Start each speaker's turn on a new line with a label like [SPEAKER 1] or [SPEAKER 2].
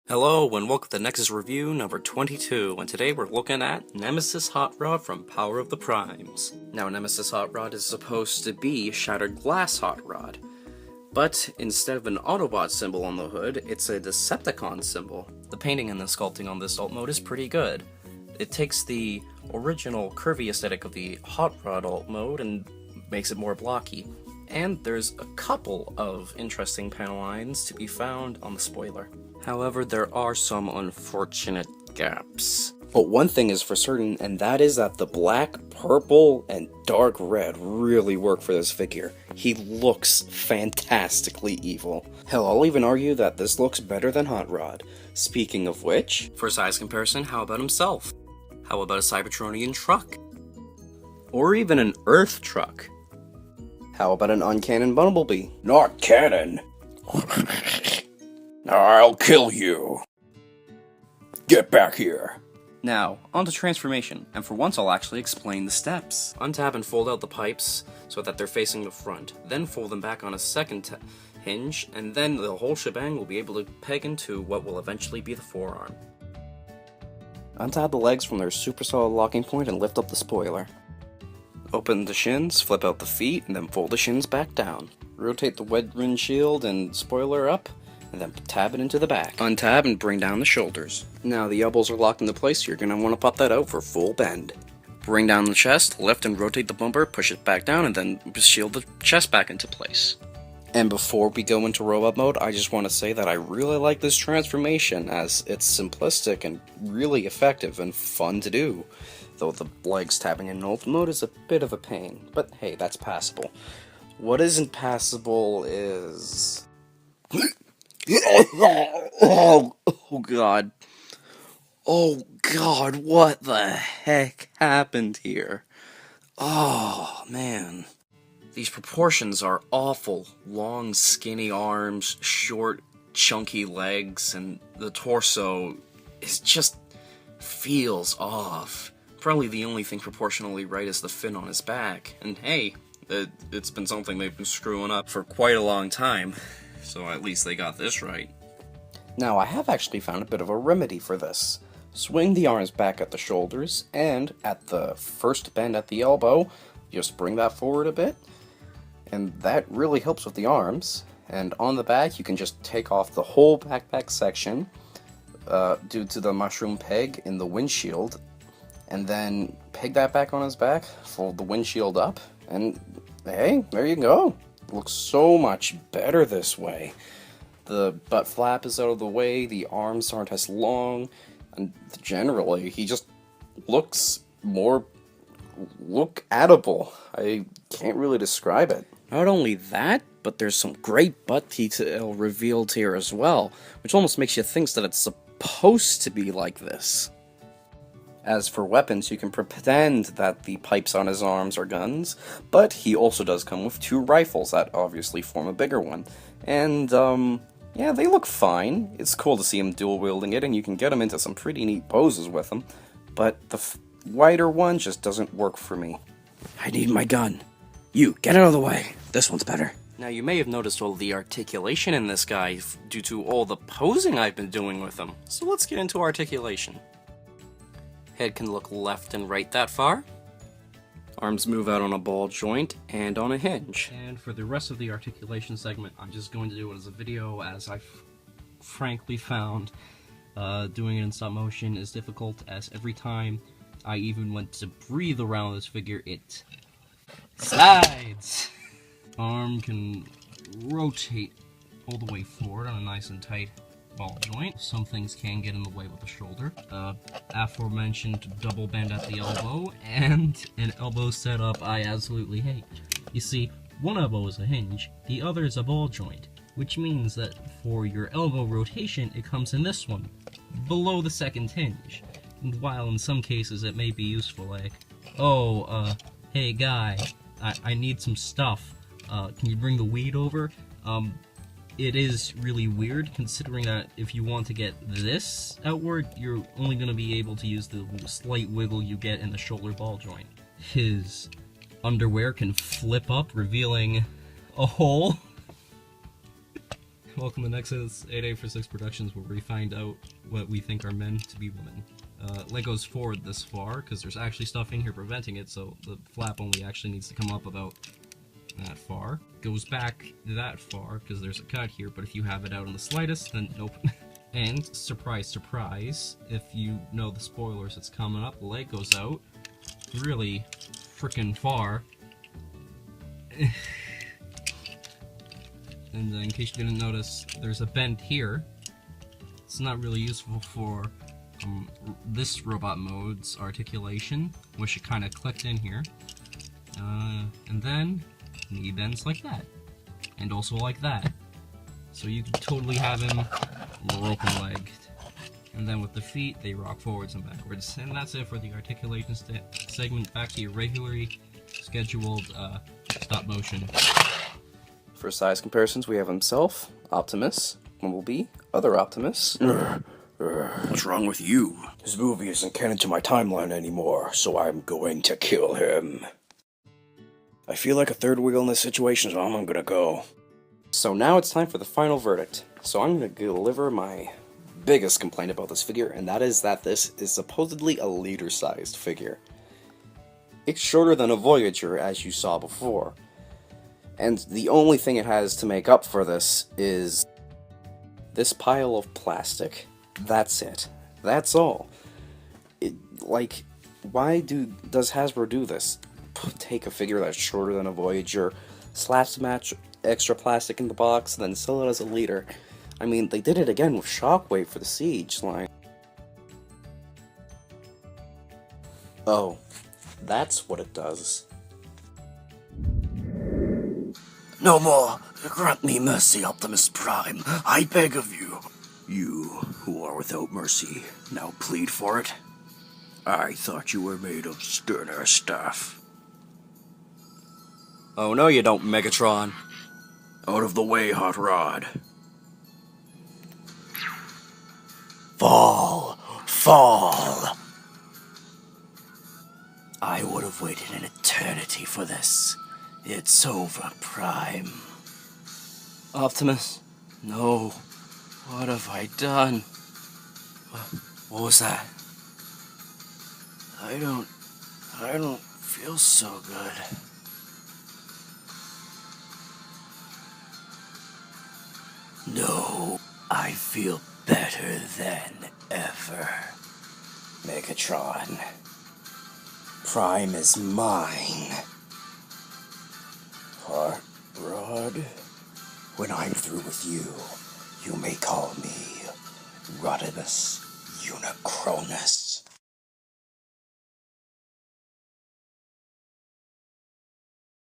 [SPEAKER 1] Hello and welcome to Nexus review number 22, and today we're looking at Nemisis Hot Rod from Power of the Primes. Now, Nemisis Hot Rod is supposed to be Shattered Glass Hot Rod, but instead of an Autobot symbol on the hood, it's a Decepticon symbol. The painting and the sculpting on this alt mode is pretty good. It takes the original curvy aesthetic of the Hot Rod alt mode and makes it more blocky. And there's a couple of interesting panel lines to be found on the spoiler. However, there are some unfortunate gaps. But one thing is for certain, and that is that the black, purple, and dark red really work for this figure. He looks fantastically evil. Hell, I'll even argue that this looks better than Hot Rod. Speaking of which, for size comparison, how about himself? How about a Cybertronian truck? Or even an Earth truck? How about an uncanon Bumblebee?
[SPEAKER 2] Not canon. I'll kill you. Get back here.
[SPEAKER 1] Now, onto transformation, and for once I'll actually explain the steps. Untab and fold out the pipes so that they're facing the front, then fold them back on a second hinge, and then the whole shebang will be able to peg into what will eventually be the forearm. Untab the legs from their super solid locking point and lift up the spoiler. Open the shins, flip out the feet, and then fold the shins back down. Rotate the windshield and spoiler up, and then tab it into the back. Untab and bring down the shoulders. Now the elbows are locked into place, so you're going to want to pop that out for full bend. Bring down the chest, lift and rotate the bumper, push it back down, and then shield the chest back into place. And before we go into robot mode, I just want to say that I really like this transformation, as it's simplistic and really effective and fun to do. Though the legs tabbing in alt mode is a bit of a pain, but hey, that's passable. What isn't passable is... oh god. Oh god, what the heck happened here? Oh, man. These proportions are awful. Long, skinny arms, short, chunky legs, and the torso is just feels off. Probably the only thing proportionally right is the fin on his back. And hey, it's been something they've been screwing up for quite a long time. So at least they got this right. Now, I have actually found a bit of a remedy for this. Swing the arms back at the shoulders, and at the first bend at the elbow, just bring that forward a bit. And that really helps with the arms. And on the back, you can just take off the whole backpack section due to the mushroom peg in the windshield. And then peg that back on his back, fold the windshield up, and hey, there you go. It looks so much better this way. The butt flap is out of the way, the arms aren't as long, and generally, he just looks more look-attable. I can't really describe it. Not only that, but there's some great butt detail revealed here as well, which almost makes you think that it's supposed to be like this. As for weapons, you can pretend that the pipes on his arms are guns, but he also does come with two rifles that obviously form a bigger one. And, yeah, they look fine. It's cool to see him dual-wielding it, and you can get him into some pretty neat poses with him. But the wider one just doesn't work for me. I need my gun. You, get out of the way. This one's better. Now, you may have noticed all the articulation in this guy due to all the posing I've been doing with him. So let's get into articulation. Head can look left and right that far. Arms move out on a ball joint and on a hinge. And for the rest of the articulation segment, I'm just going to do it as a video, as I've frankly found doing it in stop motion is difficult, as every time I even went to breathe around this figure, it slides. Arm can rotate all the way forward on a nice and tight ball joint. Some things can get in the way with the shoulder. Aforementioned double bend at the elbow, and an elbow setup I absolutely hate. You see, one elbow is a hinge, the other is a ball joint, which means that for your elbow rotation, it comes in this one, below the second hinge. And while in some cases it may be useful, like, oh, hey guy, I need some stuff, can you bring the weed over? It is really weird, considering that if you want to get this outward, you're only going to be able to use the slight wiggle you get in the shoulder ball joint. His underwear can flip up, revealing a hole.
[SPEAKER 3] welcome to Nexus 8846 Productions, where we find out what we think are men to be women. Leg goes forward this far, because there's actually stuff in here preventing it, so the flap only actually needs to come up about that far. Goes back that far, because there's a cut here, but if you have it out in the slightest, then nope. And, surprise, surprise, if you know the spoilers that's coming up, the leg goes out really frickin' far. And in case you didn't notice, there's a bend here. It's not really useful for this robot mode's articulation. Wish it kind of clicked in here. And then he bends like that, and also like that. So you could totally have him open legged. And then with the feet, they rock forwards and backwards. And that's it for the articulation segment. Back to your regularly scheduled stop motion.
[SPEAKER 1] For size comparisons, we have himself, Optimus, Bumblebee, other Optimus.
[SPEAKER 2] What's wrong with you? This movie isn't canon to my timeline anymore, so I'm going to kill him. I feel like a third wheel in this situation, so I'm gonna go.
[SPEAKER 1] So now it's time for the final verdict. So I'm going to deliver my biggest complaint about this figure, and that is that this is supposedly a liter-sized figure. It's shorter than a Voyager, as you saw before. And the only thing it has to make up for this is this pile of plastic. That's it. That's all. Why does Hasbro do this? Take a figure that's shorter than a Voyager, slap some extra plastic in the box, and then sell it as a liter. I mean, they did it again with Shockwave for the Siege line. Oh, that's what it does.
[SPEAKER 2] No more. Grant me mercy, Optimus Prime. I beg of you. You, who are without mercy, now plead for it. I thought you were made of sterner stuff.
[SPEAKER 1] Oh no you don't, Megatron.
[SPEAKER 2] Out of the way, Hot Rod. Fall! Fall! I would have waited an eternity for this. It's over, Prime.
[SPEAKER 1] Optimus? No. What have I done?
[SPEAKER 2] What was that? I don't feel so good. No, I feel better than ever. Megatron. Prime is mine. Hot Rod, when I'm through with you, you may call me Rodimus Unicronus.